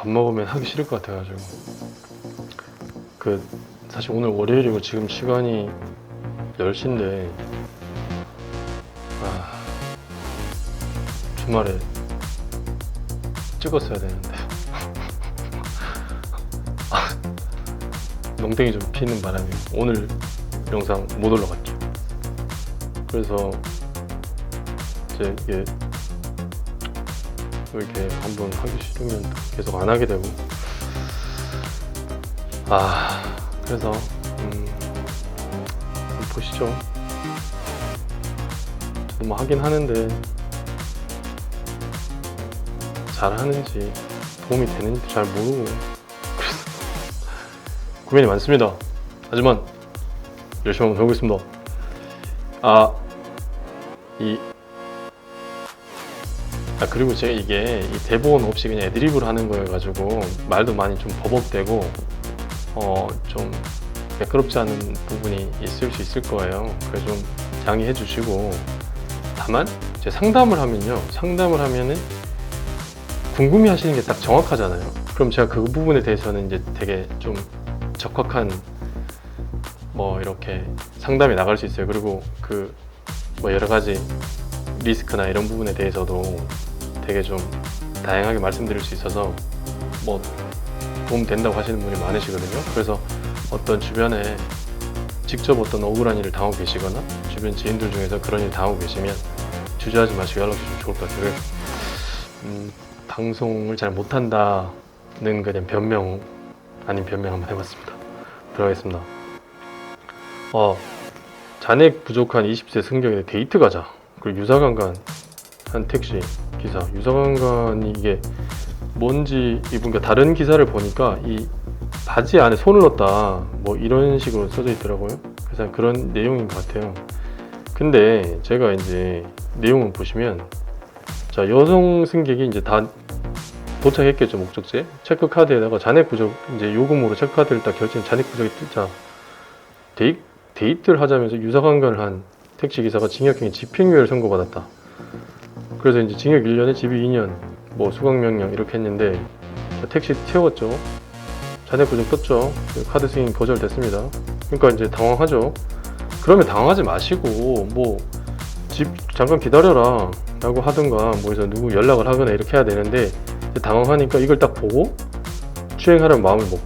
밥 먹으면 하기 싫을 것 같아가지고 사실 오늘 월요일이고 지금 시간이 10시인데 주말에 찍었어야 되는데 농땡이 좀 피는 바람에 오늘 영상 못 올라갔죠. 그래서 이제 이렇게 한번 하기 싫으면 계속 안 하게 되고 그래서 보시죠. 저도 뭐 하긴 하는데 잘 하는지 도움이 되는지 잘 모르고 그래서 고민이 많습니다. 하지만 열심히 한번 해보겠습니다. 그리고 제가 이게 이 대본 없이 그냥 애드립으로 하는 거여가지고 말도 많이 좀 버벅대고 좀 매끄럽지 않은 부분이 있을 수 있을 거예요. 그래서 좀 양해해 주시고, 다만 이제 상담을 하면은 궁금해 하시는 게 딱 정확하잖아요. 그럼 제가 그 부분에 대해서는 이제 되게 좀 적확한 이렇게 상담이 나갈 수 있어요. 그리고 여러 가지 리스크나 이런 부분에 대해서도 되게 좀 다양하게 말씀드릴 수 있어서 도움 된다고 하시는 분이 많으시거든요. 그래서 어떤 주변에 직접 어떤 억울한 일을 당하고 계시거나 주변 지인들 중에서 그런 일 당하고 계시면 주저하지 마시고 연락 주시면 좋을 것 같아요. 방송을 잘 못한다는 거에 대한 변명 아닌 변명 한번 해봤습니다. 들어가겠습니다. 잔액 부족한 20세 승객의 데이트 가자. 그리고 유사관간 한 택시 기사. 유사관간이 이게 뭔지 이분과 다른 기사를 보니까 이 바지 안에 손을 넣었다 이런 식으로 써져 있더라고요. 그래서 그런 내용인 것 같아요. 근데 제가 이제 내용을 보시면 여성 승객이 이제 다 도착했겠죠. 목적지에 체크카드에다가 잔액 부족 이제 요금으로 체크카드를 딱 잔액 부족이 뜨자 데이트를 하자면서 유사관간을 한 택시 기사가 징역형의 집행유예를 선고받았다. 그래서 이제 징역 1년에 집유 2년 수강명령 이렇게 했는데 택시 태웠죠. 잔액 부족 떴죠. 카드 승인 거절됐습니다. 그러니까 이제 당황하죠. 그러면 당황하지 마시고 잠깐 기다려라 라고 하든가 해서 누구 연락을 하거나 이렇게 해야 되는데 당황하니까 이걸 딱 보고 추행하려는 마음을 먹고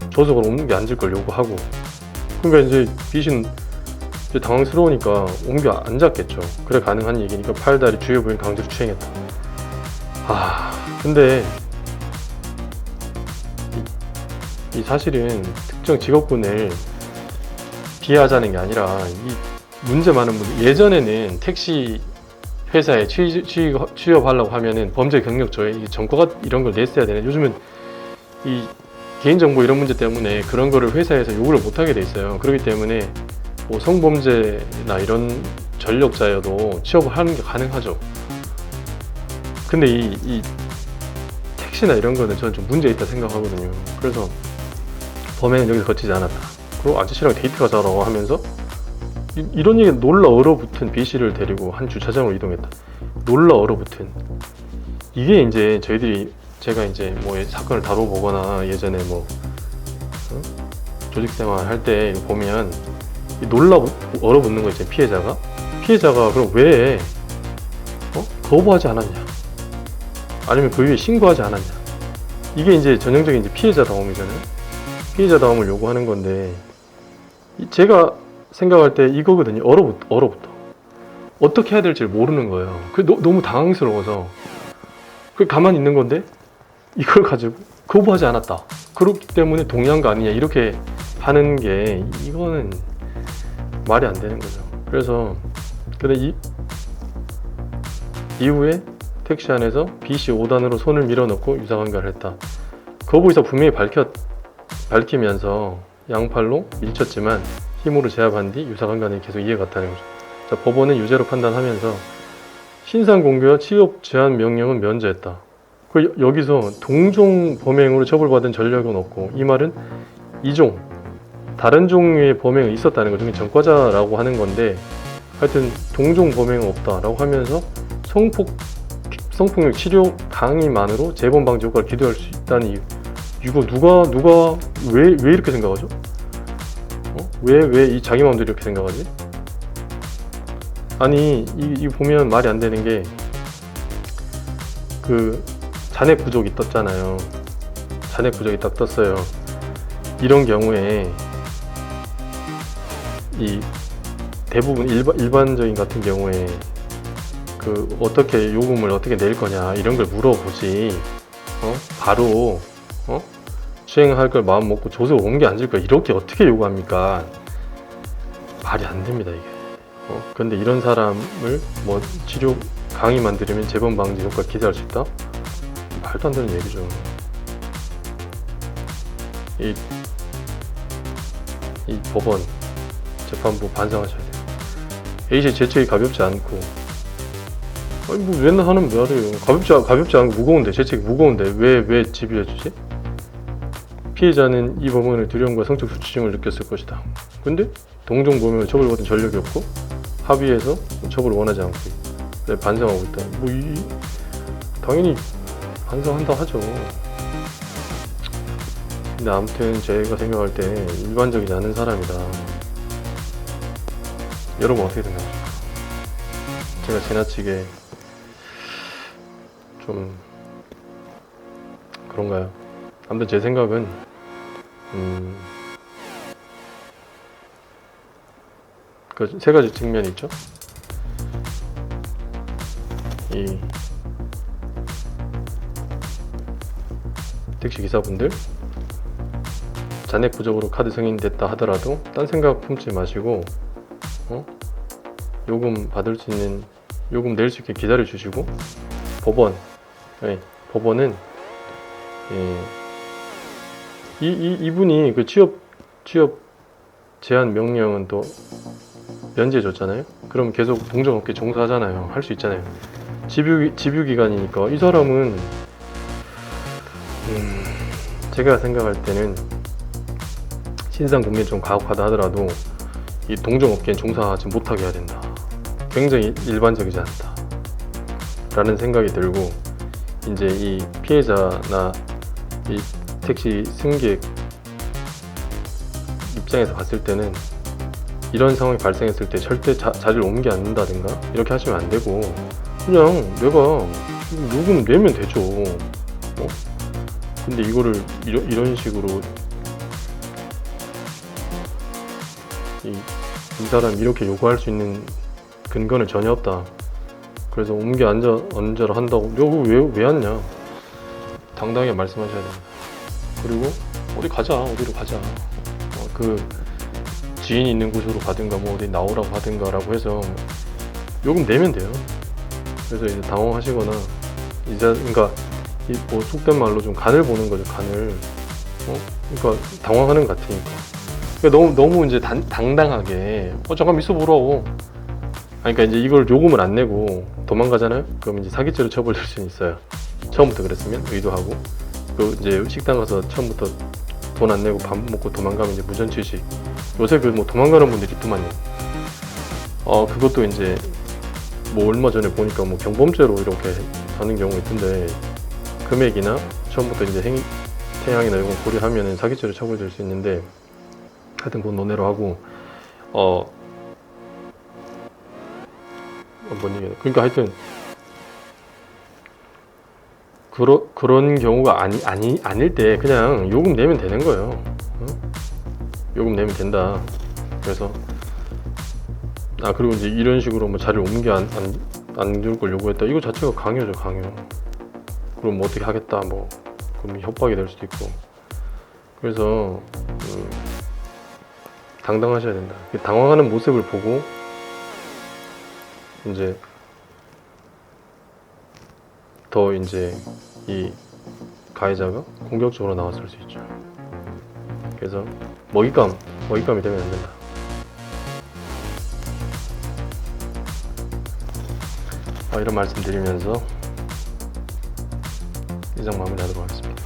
조속으로 옮겨 앉을 걸 요구하고, 그러니까 이제 B씨는 이제 당황스러우니까 옮겨 앉았겠죠. 그래 가능한 얘기니까 팔다리 주요 부위를 강제로 추행했다. 근데 이 사실은 특정 직업군을 비하하자는 게 아니라 이 문제 많은 분들, 예전에는 택시 회사에 취업하려고 하면은 범죄 경력서에 전과가 이런 걸 냈어야 되는데 요즘은 이 개인정보 이런 문제 때문에 그런 거를 회사에서 요구를 못하게 돼 있어요. 그렇기 때문에 성범죄나 이런 전력자여도 취업을 하는 게 가능하죠. 근데 이 택시나 이런 거는 저는 좀 문제 있다 생각하거든요. 그래서 범행은 여기서 거치지 않았다. 그리고 아저씨랑 데이트 가자라고 하면서 이런 얘기 놀라 얼어붙은 B씨를 데리고 한 주차장으로 이동했다. 놀라 얼어붙은. 이게 이제 제가 이제 사건을 다뤄보거나 예전에 조직생활 할 때 보면 놀라 얼어붙는 거 있잖아요. 피해자가 그럼 왜 거부하지 않았냐, 아니면 그 위에 신고하지 않았냐. 이게 이제 전형적인 피해자 다움이잖아요. 피해자 다움을 요구하는 건데 제가 생각할 때 이거거든요. 얼어붙어. 어떻게 해야 될지 모르는 거예요. 너무 당황스러워서 가만히 있는 건데 이걸 가지고 거부하지 않았다. 그렇기 때문에 동의한 거 아니냐 이렇게 하는 게 이거는 말이 안 되는 거죠. 그래서 근데 이후에 택시 안에서 B씨 5단으로 손을 밀어넣고 유사관계를 했다. 거부 의사 분명히 밝히면서 양팔로 밀쳤지만 힘으로 제압한 뒤 유사관계는 계속 이해갔다는 거죠. 법원은 유죄로 판단하면서 신상공개와 취업 제한 명령은 면제했다. 여기서 동종 범행으로 처벌받은 전력은 없고, 이 말은 이종 다른 종류의 범행이 있었다는 거죠. 전과자라고 하는 건데 하여튼 동종 범행은 없다라고 하면서 성폭력 치료 강의만으로 재범 방지 효과를 기대할 수 있다는 이유. 이거 누가 왜 이렇게 생각하죠? 왜 이 자기 마음대로 이렇게 생각하지? 아니 이 보면 말이 안 되는 게 그 잔액 부족이 떴잖아요. 잔액 부족이 딱 떴어요. 이런 경우에 이 대부분 일반적인 같은 경우에 그 어떻게 요금을 어떻게 낼 거냐 이런 걸 물어보지. 바로 수행할 걸 마음 먹고 조서 옮겨 앉을 걸 이렇게 어떻게 요구합니까? 말이 안 됩니다 이게. 근데 이런 사람을 뭐 치료 강의만 들으면 재범 방지 효과 기대할 수 있다? 말도 안 되는 얘기죠. 이 법원 재판부 반성하셔야 돼요. A씨 재책이 가볍지 않고, 아니 뭐 맨날 하는 말이에요. 가볍지 않고 무거운데, 재책이 무거운데 왜 지비해주지? 피해자는 이 법원의 두려움과 성적 수치심을 느꼈을 것이다. 근데 동종범행을 처벌받은 전력이 없고 합의해서 처벌을 원하지 않고 반성하고 있다. 당연히 반성한다 하죠. 근데 아무튼 제가 생각할 때 일반적이지 않은 사람이다. 여러분 어떻게 생각하십니까? 제가 지나치게 좀 그런가요? 아무튼 제 생각은 그 세 가지 측면이 있죠. 이 택시 기사분들 잔액 부족으로 카드 승인됐다 하더라도 딴 생각 품지 마시고 요금 받을 수 있는, 요금 낼 수 있게 기다려 주시고, 법원은 이분이 그 취업 제한 명령은 또 면제해 줬잖아요. 그럼 계속 동종업계 종사하잖아요. 할 수 있잖아요. 집유 기간이니까 이 사람은 제가 생각할 때는 신상 국내 좀 가혹하다 하더라도 이 동종업계에 종사하지 못하게 해야 된다. 굉장히 일반적이지 않다 라는 생각이 들고, 이제 이 피해자나 이 택시 승객 입장에서 봤을 때는 이런 상황이 발생했을 때 절대 자리를 옮겨 앉는다든가 이렇게 하시면 안 되고, 그냥 내가 요금 내면 되죠. 근데 이거를 이런 식으로 이 사람 이렇게 요구할 수 있는 근거는 전혀 없다. 그래서 옮겨 앉아라 한다고 왜 왔냐? 당당하게 말씀하셔야 됩니다. 그리고 어디로 가자. 그 지인이 있는 곳으로 가든가 뭐 어디 나오라고 하든가 라고 해서 요금 내면 돼요. 그래서 이제 당황하시거나 그러니까 뭐 속된 말로 좀 간을 보는 거죠. 간을. 그러니까 당황하는 것 같으니까. 그러니까 너무 이제 당당하게 잠깐 있어보라고. 그러니까 이제 이걸 요금을 안 내고 도망가잖아요. 그럼 이제 사기죄로 처벌될 수는 있어요. 처음부터 그랬으면 의도하고. 그 이제 식당 가서 처음부터 돈 안 내고 밥 먹고 도망가면 이제 무전 취식. 요새 그 뭐 도망가는 분들이 있더만요. 그것도 이제 뭐 얼마 전에 보니까 뭐 경범죄로 이렇게 하는 경우가 있던데, 금액이나 처음부터 이제 태양이나 이런 거 고려하면은 사기죄로 처벌될 수 있는데, 하여튼 그건 논외로 하고, 뭔 얘기야. 그러니까 하여튼 그런 경우가 아닐 때 그냥 요금 내면 되는 거예요. 요금 내면 된다. 그래서 그리고 이제 이런 식으로 뭐 자리를 옮겨 앉을 걸 요구했다. 이거 자체가 강요죠, 강요. 그럼 뭐 어떻게 하겠다, 뭐 그럼 협박이 될 수도 있고. 그래서 당당하셔야 된다. 당황하는 모습을 보고 이제 더 이제 이 가해자가 공격적으로 나왔을 수 있죠. 그래서 먹잇감이 되면 안 된다. 이런 말씀 드리면서 이상 마무리하도록 하겠습니다.